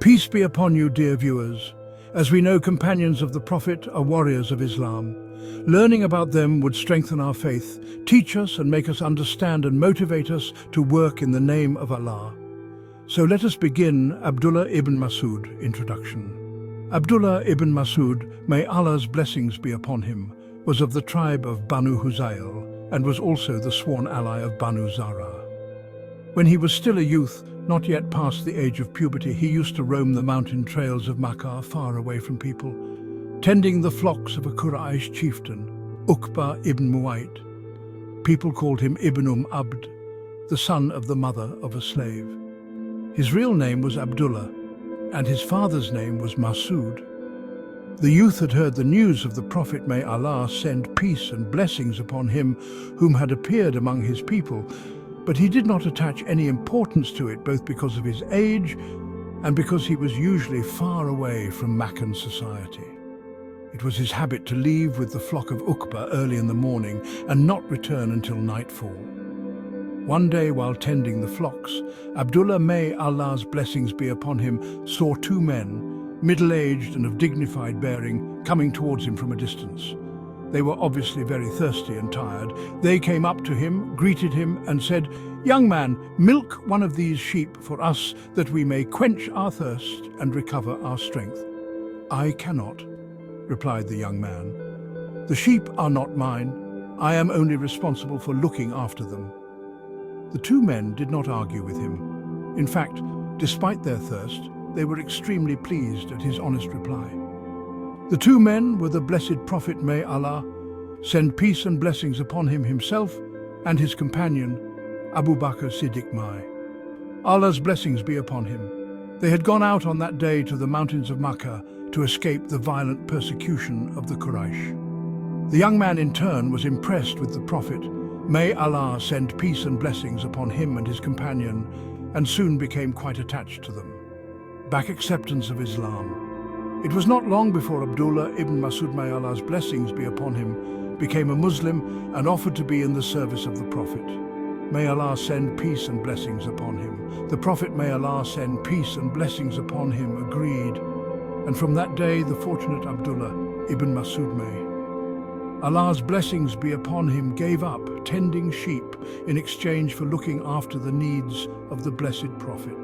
Peace be upon you, dear viewers. As we know, companions of the Prophet are warriors of Islam. Learning about them would strengthen our faith, teach us and make us understand and motivate us to work in the name of Allah. So let us begin Abdullah ibn Masood introduction. Abdullah ibn Masood, may Allah's blessings be upon him, was of the tribe of Banu Huzayl and was also the sworn ally of Banu Zara. When he was still a youth, not yet past the age of puberty, he used to roam the mountain trails of Makkah far away from people, tending the flocks of a Quraysh chieftain, Uqba ibn Muayt. People called him Ibn Abd, the son of the mother of a slave. His real name was Abdullah, and his father's name was Masood. The youth had heard the news of the Prophet, may Allah send peace and blessings upon him, whom had appeared among his people, but he did not attach any importance to it, both because of his age and because he was usually far away from Meccan society. It was his habit to leave with the flock of Uqba early in the morning and not return until nightfall. One day, while tending the flocks, Abdullah, may Allah's blessings be upon him, saw two men, middle-aged and of dignified bearing, coming towards him from a distance. They were obviously very thirsty and tired. They came up to him, greeted him, and said, "Young man, milk one of these sheep for us, that we may quench our thirst and recover our strength." "I cannot," replied the young man. "The sheep are not mine. I am only responsible for looking after them." The two men did not argue with him. In fact, despite their thirst, they were extremely pleased at his honest reply. The two men were the blessed Prophet, may Allah send peace and blessings upon him himself, and his companion, Abu Bakr Siddiq Mai. Allah's blessings be upon him. They had gone out on that day to the mountains of Makkah to escape the violent persecution of the Quraysh. The young man in turn was impressed with the Prophet, may Allah send peace and blessings upon him and his companion, and soon became quite attached to them. Back acceptance of Islam. It was not long before Abdullah ibn Masood, may Allah's blessings be upon him, became a Muslim and offered to be in the service of the Prophet. May Allah send peace and blessings upon him. The Prophet, may Allah send peace and blessings upon him, agreed. And from that day, the fortunate Abdullah ibn Masood, may Allah's blessings be upon him, gave up tending sheep in exchange for looking after the needs of the blessed Prophet.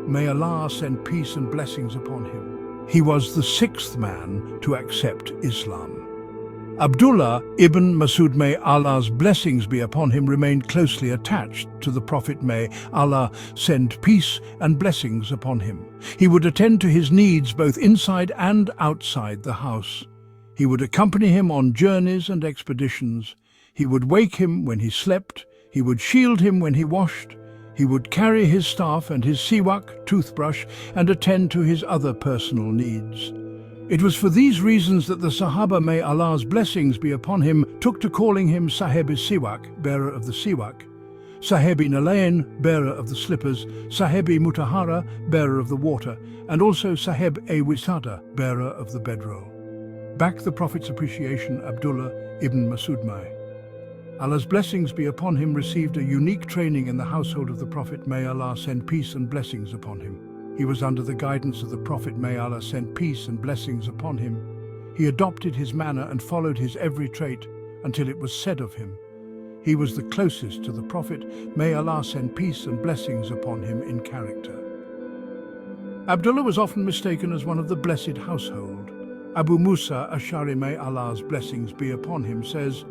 May Allah send peace and blessings upon him. He was the sixth man to accept Islam. Abdullah ibn Masood, may Allah's blessings be upon him, remained closely attached to the Prophet, may Allah send peace and blessings upon him. He would attend to his needs both inside and outside the house. He would accompany him on journeys and expeditions. He would wake him when he slept. He would shield him when he washed. He would carry his staff and his siwak, toothbrush, and attend to his other personal needs. It was for these reasons that the Sahaba, may Allah's blessings be upon him, took to calling him Sahib-i-Siwak, bearer of the siwak, Sahib-i-Nalayn, bearer of the slippers, Sahib-i-Mutahara, bearer of the water, and also Sahib-i-Wisada, bearer of the bedroll. Back the Prophet's appreciation, Abdullah ibn Masood, may Allah's blessings be upon him, received a unique training in the household of the Prophet, may Allah send peace and blessings upon him. He was under the guidance of the Prophet, may Allah send peace and blessings upon him. He adopted his manner and followed his every trait until it was said of him, he was the closest to the Prophet, may Allah send peace and blessings upon him in character. Abdullah was often mistaken as one of the blessed household. Abu Musa Ash'ari, may Allah's blessings be upon him, says,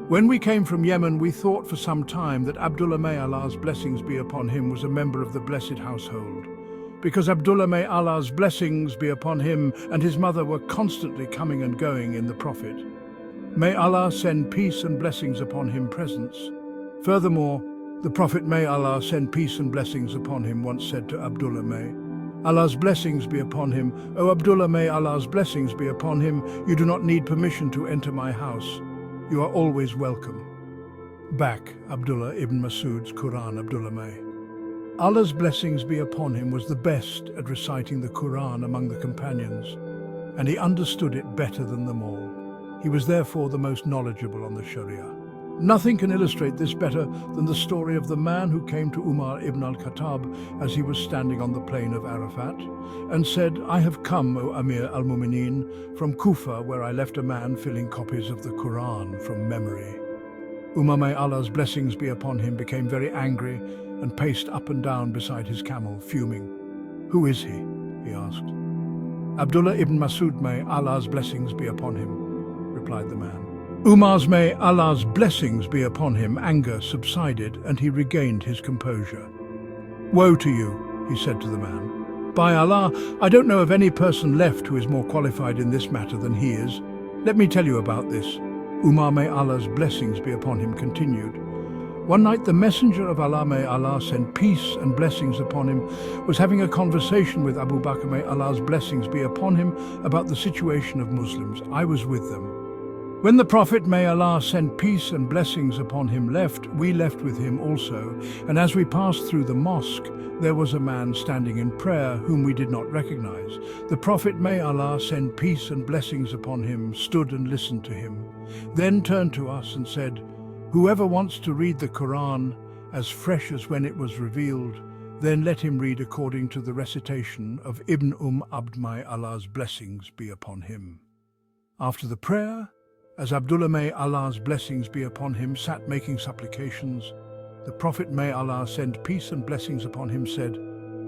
"When we came from Yemen, we thought for some time that Abdullah, may Allah's blessings be upon him, was a member of the blessed household, because Abdullah, may Allah's blessings be upon him, and his mother were constantly coming and going in the Prophet. May Allah send peace and blessings upon him presence." Furthermore, the Prophet, may Allah send peace and blessings upon him, once said to Abdullah, may Allah's blessings be upon him, "O Abdullah, may Allah's blessings be upon him, you do not need permission to enter my house. You are always welcome." Back Abdullah ibn Masood's Quran, Abdullah, may Allah's blessings be upon him, was the best at reciting the Quran among the companions, and he understood it better than them all. He was therefore the most knowledgeable on the Sharia. Nothing can illustrate this better than the story of the man who came to Umar ibn al-Khattab as he was standing on the plain of Arafat and said, "I have come, O Amir al-Mu'mineen, from Kufa, where I left a man filling copies of the Quran from memory." Umar, may Allah's blessings be upon him, became very angry and paced up and down beside his camel, fuming. "Who is he?" he asked. "Abdullah ibn Masood, may Allah's blessings be upon him," replied the man. Umar's may Allah's blessings be upon him anger subsided and he regained his composure. "Woe to you," he said to the man. "By Allah, I don't know of any person left who is more qualified in this matter than he is. Let me tell you about this." Umar, may Allah's blessings be upon him, continued. One night the messenger of Allah, may Allah send peace and blessings upon him, was having a conversation with Abu Bakr, may Allah's blessings be upon him, about the situation of Muslims. I was with them. When the Prophet, may Allah send peace and blessings upon him, left, we left with him also, and as we passed through the mosque, there was a man standing in prayer whom we did not recognize. The Prophet, may Allah send peace and blessings upon him, stood and listened to him, then turned to us and said, "Whoever wants to read the Quran as fresh as when it was revealed, then let him read according to the recitation of Ibn Abd, may Allah's blessings be upon him." After the prayer, as Abdullah, may Allah's blessings be upon him, sat making supplications, the Prophet, may Allah send peace and blessings upon him, said,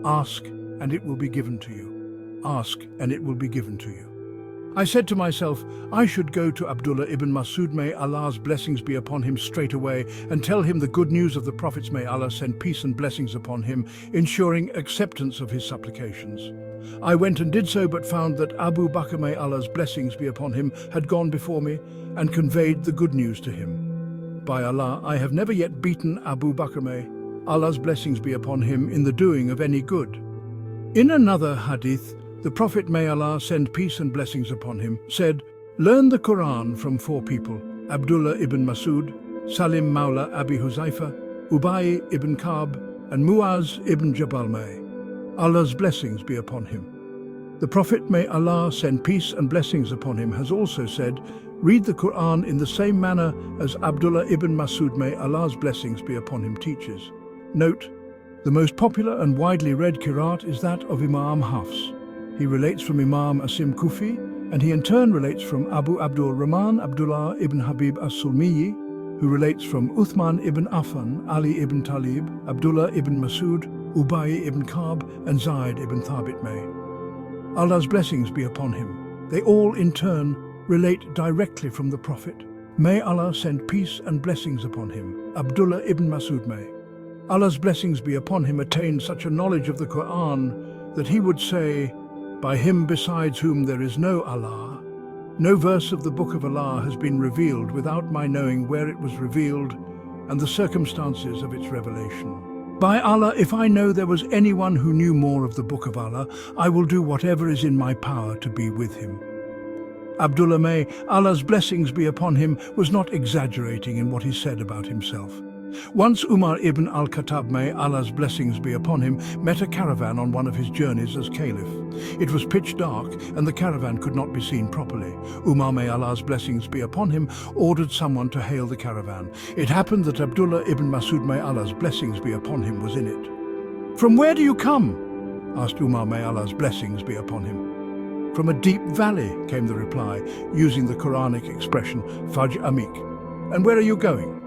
"Ask, and it will be given to you. Ask, and it will be given to you." I said to myself, I should go to Abdullah ibn Masood, may Allah's blessings be upon him, straight away and tell him the good news of the Prophets, may Allah send peace and blessings upon him, ensuring acceptance of his supplications. I went and did so, but found that Abu Bakr, may Allah's blessings be upon him, had gone before me and conveyed the good news to him. By Allah, I have never yet beaten Abu Bakr, may Allah's blessings be upon him, in the doing of any good. In another hadith, the Prophet, may Allah send peace and blessings upon him, said, "Learn the Quran from 4 people, Abdullah ibn Masood, Salim Mawla Abi Huzaifa, Ubay ibn Ka'b, and Muaz ibn Jabal, may Allah's blessings be upon him." The Prophet, may Allah send peace and blessings upon him, has also said, "Read the Quran in the same manner as Abdullah ibn Masood, may Allah's blessings be upon him, teaches." Note, the most popular and widely read qiraat is that of Imam Hafs. He relates from Imam Asim Kufi, and he in turn relates from Abu Abdul Rahman Abdullah ibn Habib as-Sulmiyi, who relates from Uthman ibn Affan, Ali ibn Talib, Abdullah ibn Masood, Ubay ibn Ka'b, and Zayd ibn Thabit, may Allah's blessings be upon him. They all in turn relate directly from the Prophet. May Allah send peace and blessings upon him. Abdullah ibn Masood, may Allah's blessings be upon him, attained such a knowledge of the Quran that he would say, "By him besides whom there is no Allah, no verse of the Book of Allah has been revealed without my knowing where it was revealed and the circumstances of its revelation. By Allah, if I know there was anyone who knew more of the Book of Allah, I will do whatever is in my power to be with him." Abdullah, may Allah's blessings be upon him, was not exaggerating in what he said about himself. Once Umar ibn al-Khattab, may Allah's blessings be upon him, met a caravan on one of his journeys as caliph. It was pitch dark and the caravan could not be seen properly. Umar, may Allah's blessings be upon him, ordered someone to hail the caravan. It happened that Abdullah ibn Masood, may Allah's blessings be upon him, was in it. "From where do you come?" asked Umar, may Allah's blessings be upon him. "From a deep valley," came the reply, using the Quranic expression, Faj Amik. "And where are you going?"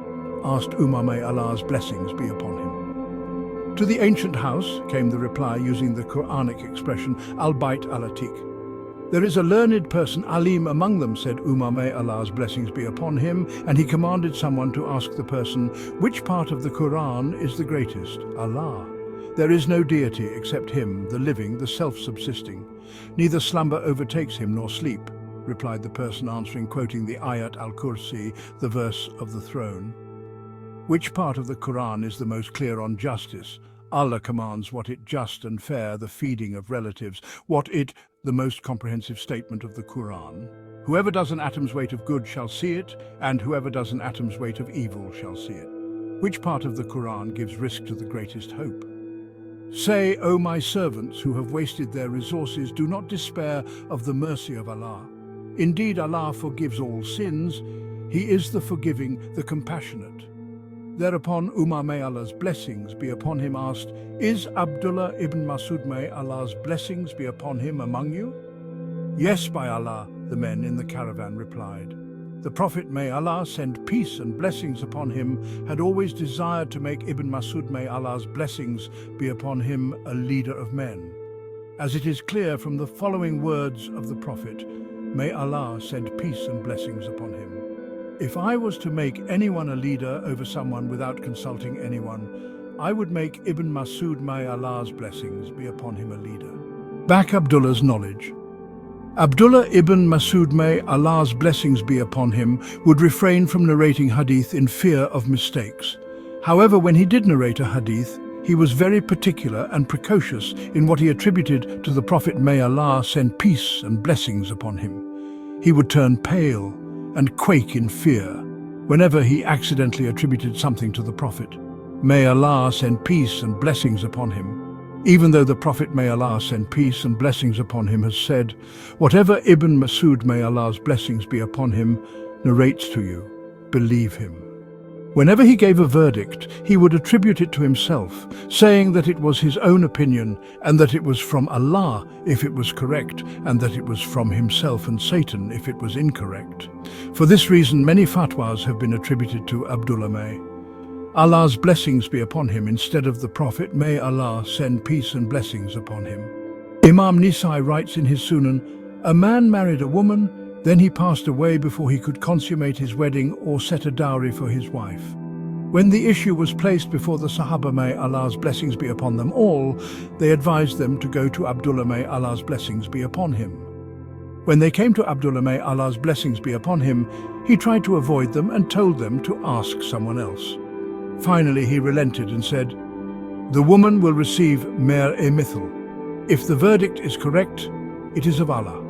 asked Umar, may Allah's blessings be upon him. "To the ancient house," came the reply, using the Quranic expression, Al-Bait al-Atiq. "There is a learned person, Alim, among them," said Umar, may Allah's blessings be upon him, and he commanded someone to ask the person, "Which part of the Quran is the greatest?" "Allah. There is no deity except him, the living, the self-subsisting. Neither slumber overtakes him nor sleep," replied the person answering, quoting the Ayat al-Kursi, the verse of the throne. Which part of the Quran is the most clear on justice? Allah commands what it just and fair, the feeding of relatives. What it, the most comprehensive statement of the Quran. Whoever does an atom's weight of good shall see it, and whoever does an atom's weight of evil shall see it. Which part of the Quran gives risk to the greatest hope? Say, O my servants who have wasted their resources, do not despair of the mercy of Allah. Indeed, Allah forgives all sins. He is the forgiving, the compassionate. Thereupon Umar, may Allah's blessings be upon him, asked, "Is Abdullah ibn Masood, may Allah's blessings be upon him, among you?" "Yes, by Allah," the men in the caravan replied. The Prophet, may Allah send peace and blessings upon him, had always desired to make Ibn Masood, may Allah's blessings be upon him, a leader of men. As it is clear from the following words of the Prophet, may Allah send peace and blessings upon him. "If I was to make anyone a leader over someone without consulting anyone, I would make Ibn Masood, may Allah's blessings be upon him, a leader." Back Abdullah's knowledge. Abdullah ibn Masood, may Allah's blessings be upon him, would refrain from narrating hadith in fear of mistakes. However, when he did narrate a hadith, he was very particular and precocious in what he attributed to the Prophet, may Allah send peace and blessings upon him. He would turn pale and quake in fear whenever he accidentally attributed something to the Prophet, may Allah send peace and blessings upon him. Even though the Prophet, may Allah send peace and blessings upon him, has said, whatever Ibn Masood, may Allah's blessings be upon him, narrates to you, believe him. Whenever he gave a verdict, he would attribute it to himself, saying that it was his own opinion and that it was from Allah if it was correct, and that it was from himself and Satan if it was incorrect. For this reason, many fatwas have been attributed to Abdullah, may Allah's blessings be upon him, instead of the Prophet, may Allah send peace and blessings upon him. Imam Nisai writes in his Sunan, a man married a woman, then he passed away before he could consummate his wedding or set a dowry for his wife. When the issue was placed before the Sahaba, may Allah's blessings be upon them all, they advised them to go to Abdullah, may Allah's blessings be upon him. When they came to Abdullah, may Allah's blessings be upon him, he tried to avoid them and told them to ask someone else. Finally, he relented and said, the woman will receive mer-e-mithal. If the verdict is correct, it is of Allah.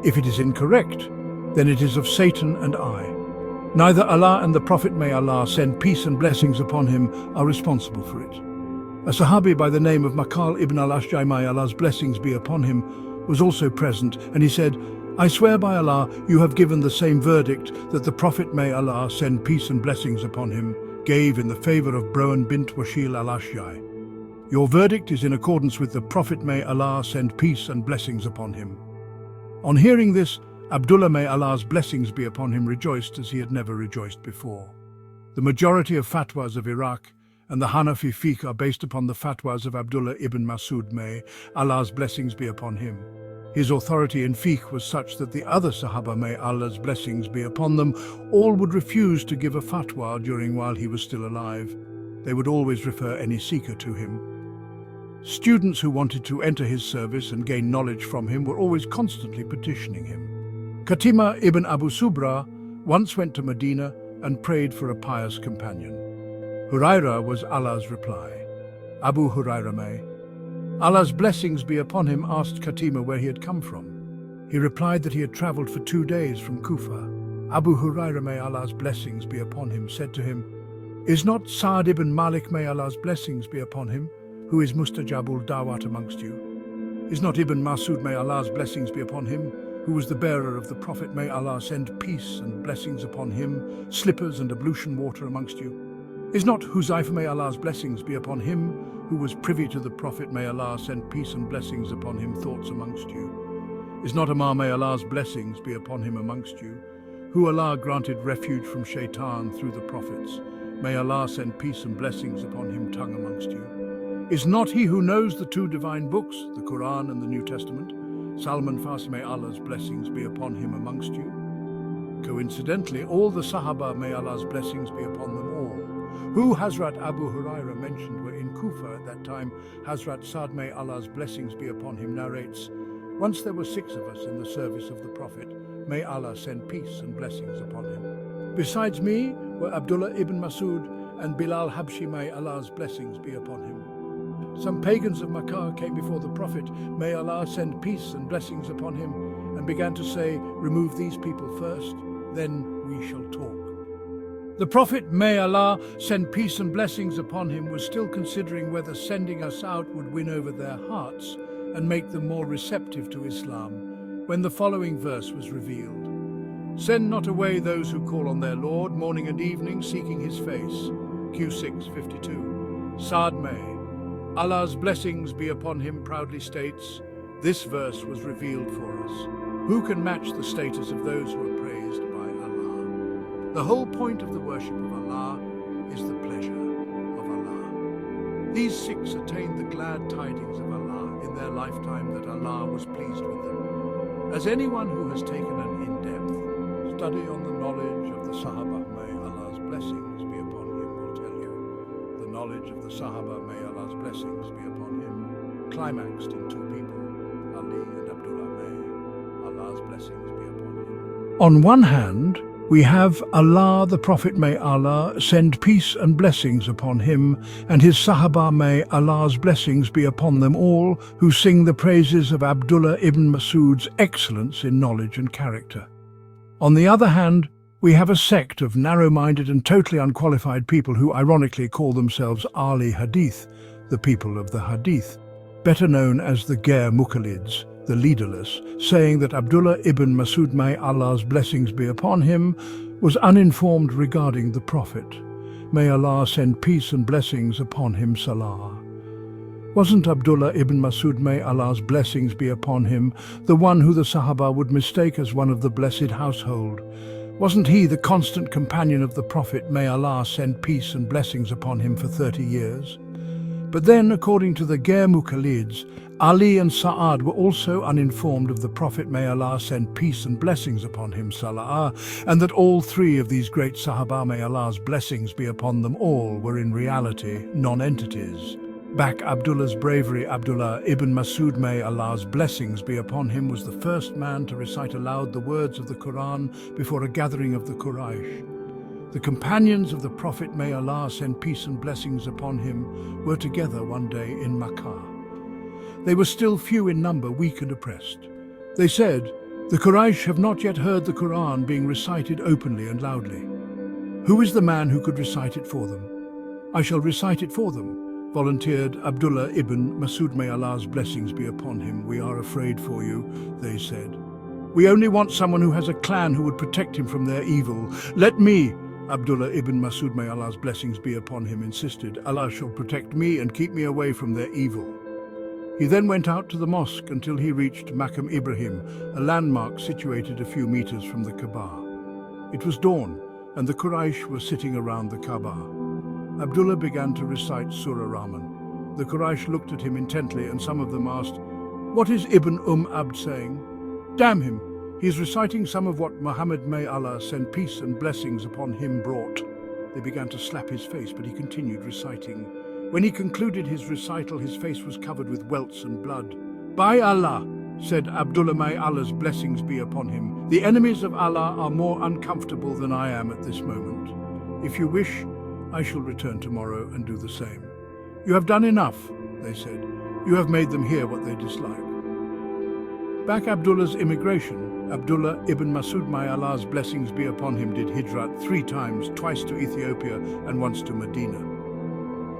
If it is incorrect, then it is of Satan and I. Neither Allah and the Prophet, may Allah send peace and blessings upon him, are responsible for it. A Sahabi by the name of Makal ibn al-Ashjai, may Allah's blessings be upon him, was also present, and he said, I swear by Allah, you have given the same verdict that the Prophet, may Allah send peace and blessings upon him, gave in the favor of Broan bint Washil al-Ashjai. Your verdict is in accordance with the Prophet, may Allah send peace and blessings upon him. On hearing this, Abdullah, may Allah's blessings be upon him, rejoiced as he had never rejoiced before. The majority of fatwas of Iraq and the Hanafi fiqh are based upon the fatwas of Abdullah ibn Masood, may Allah's blessings be upon him. His authority in fiqh was such that the other Sahaba, may Allah's blessings be upon them, all would refuse to give a fatwa during while he was still alive. They would always refer any seeker to him. Students who wanted to enter his service and gain knowledge from him were always constantly petitioning him. Katima ibn Abu Subra once went to Medina and prayed for a pious companion. Huraira was Allah's reply. Abu Huraira, may Allah's blessings be upon him, asked Katima where he had come from. He replied that he had traveled for 2 days from Kufa. Abu Huraira, may Allah's blessings be upon him, said to him, is not Sa'd ibn Malik, may Allah's blessings be upon him, who is Mustajabul Dawat amongst you? Is not Ibn Masood, may Allah's blessings be upon him, who was the bearer of the Prophet, may Allah send peace and blessings upon him, slippers and ablution water amongst you? Is not Huzaifa, may Allah's blessings be upon him, who was privy to the Prophet, may Allah send peace and blessings upon him, thoughts amongst you? Is not Amar, may Allah's blessings be upon him amongst you, who Allah granted refuge from shaitan through the prophets? May Allah send peace and blessings upon him, tongue amongst you. Is not he who knows the 2 divine books, the Quran and the New Testament? Salman Farsi, may Allah's blessings be upon him amongst you. Coincidentally, all the Sahaba, may Allah's blessings be upon them all, who Hazrat Abu Huraira mentioned were in Kufa at that time. Hazrat Sa'd, may Allah's blessings be upon him, narrates, once there were 6 of us in the service of the Prophet, may Allah send peace and blessings upon him. Besides me were Abdullah ibn Masood and Bilal Habshi, may Allah's blessings be upon him. Some pagans of Makkah came before the Prophet, may Allah send peace and blessings upon him, and began to say, remove these people first, then we shall talk. The Prophet, may Allah send peace and blessings upon him, was still considering whether sending us out would win over their hearts and make them more receptive to Islam, when the following verse was revealed. Send not away those who call on their Lord, morning and evening, seeking his face. Q6:52. Saad May. Allah's blessings be upon him proudly states, this verse was revealed for us. Who can match the status of those who are praised by Allah? The whole point of the worship of Allah is the pleasure of Allah. These six attained the glad tidings of Allah in their lifetime that Allah was pleased with them. As anyone who has taken an in-depth study on the knowledge of the Sahaba, may Allah's blessings be upon him, will tell you. The knowledge of the Sahaba, may Allah's blessings be upon him, climaxed in two people, Ali and Abdullah, may Allah's blessings be upon him. On one hand, we have Allah, the Prophet, may Allah send peace and blessings upon him, and his Sahaba, may Allah's blessings be upon them all, who sing the praises of Abdullah ibn Masood's excellence in knowledge and character. On the other hand, we have a sect of narrow-minded and totally unqualified people who ironically call themselves Ahli Hadith, the people of the Hadith, better known as the Ghair Muqallids, the leaderless, saying that Abdullah ibn Masood, may Allah's blessings be upon him, was uninformed regarding the Prophet. May Allah send peace and blessings upon him, Salah. Wasn't Abdullah ibn Masood, may Allah's blessings be upon him, the one who the Sahaba would mistake as one of the blessed household? Wasn't he the constant companion of the Prophet, may Allah send peace and blessings upon him, for 30 years? But then, according to the Ghair Muqallids, Ali and Sa'ad were also uninformed of the Prophet, may Allah send peace and blessings upon him, Salah, and that all three of these great Sahaba, may Allah's blessings be upon them all, were in reality non-entities. Back Abdullah's bravery, Abdullah ibn Masood, may Allah's blessings be upon him, was the first man to recite aloud the words of the Quran before a gathering of the Quraysh. The companions of the Prophet, may Allah send peace and blessings upon him, were together one day in Makkah. They were still few in number, weak and oppressed. They said, "The Quraysh have not yet heard the Quran being recited openly and loudly. Who is the man who could recite it for them?" "I shall recite it for them," volunteered Abdullah ibn Masood, may Allah's blessings be upon him. "We are afraid for you," they said. "We only want someone who has a clan who would protect him from their evil." "Let me," Abdullah ibn Masood, may Allah's blessings be upon him, insisted. "Allah shall protect me and keep me away from their evil." He then went out to the mosque until he reached Maqam Ibrahim, a landmark situated a few meters from the Kaaba. It was dawn, and the Quraysh were sitting around the Kaaba. Abdullah began to recite Surah Rahman. The Quraysh looked at him intently, and some of them asked, "What is Ibn Abd saying?" "Damn him! He is reciting some of what Muhammad, may Allah send peace and blessings upon him, brought." They began to slap his face, but he continued reciting. When he concluded his recital, his face was covered with welts and blood. "By Allah," said Abdullah, may Allah's blessings be upon him, "the enemies of Allah are more uncomfortable than I am at this moment. If you wish, I shall return tomorrow and do the same." "You have done enough," they said. "You have made them hear what they dislike." Back Abdullah's immigration, Abdullah ibn Masood, may Allah's blessings be upon him, did hijrat 3 times, twice to Ethiopia and once to Medina.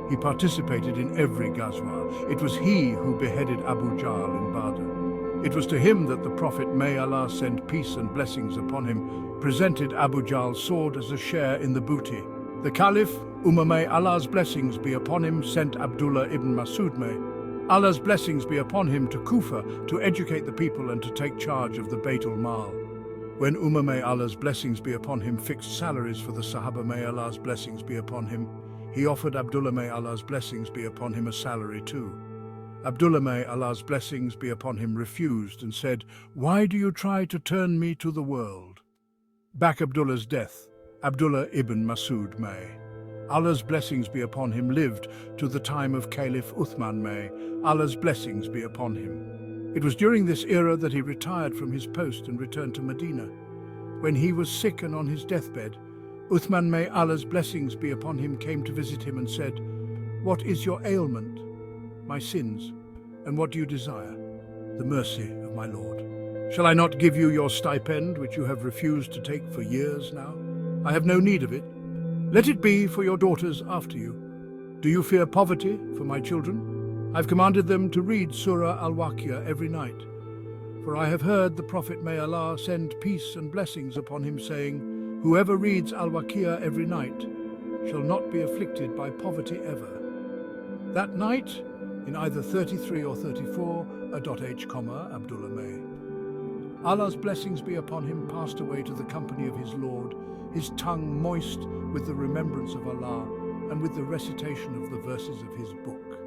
He participated in every Ghazwa. It was he who beheaded Abu Jahl in Badr. It was to him that the Prophet, may Allah send peace and blessings upon him, presented Abu Jahl's sword as a share in the booty. The Caliph, may Allah's blessings be upon him, sent Abdullah ibn Masood, may Allah's blessings be upon him, to Kufa to educate the people and to take charge of the Bayt al-Mal. When may Allah's blessings be upon him fixed salaries for the Sahaba, may Allah's blessings be upon him, he offered Abdullah, may Allah's blessings be upon him, a salary too. Abdullah, may Allah's blessings be upon him, refused and said, "Why do you try to turn me to the world?" Back Abdullah's death, Abdullah ibn Masood, may Allah's blessings be upon him, lived to the time of Caliph Uthman, may Allah's blessings be upon him. It was during this era that he retired from his post and returned to Medina. When he was sick and on his deathbed, Uthman, may Allah's blessings be upon him, came to visit him and said, "What is your ailment?" "My sins. And what do you desire?" "The mercy of my Lord." "Shall I not give you your stipend, which you have refused to take for years now?" "I have no need of it." "Let it be for your daughters after you." "Do you fear poverty for my children?" "I've commanded them to read Surah Al-Waqiyah every night." For I have heard the Prophet, may Allah send peace and blessings upon him, saying, whoever reads Al-Waqi'ah every night shall not be afflicted by poverty ever. That night, in either 33 or 34, H, Abdullah may. Allah's blessings be upon him, passed away to the company of his Lord, his tongue moist with the remembrance of Allah and with the recitation of the verses of his book.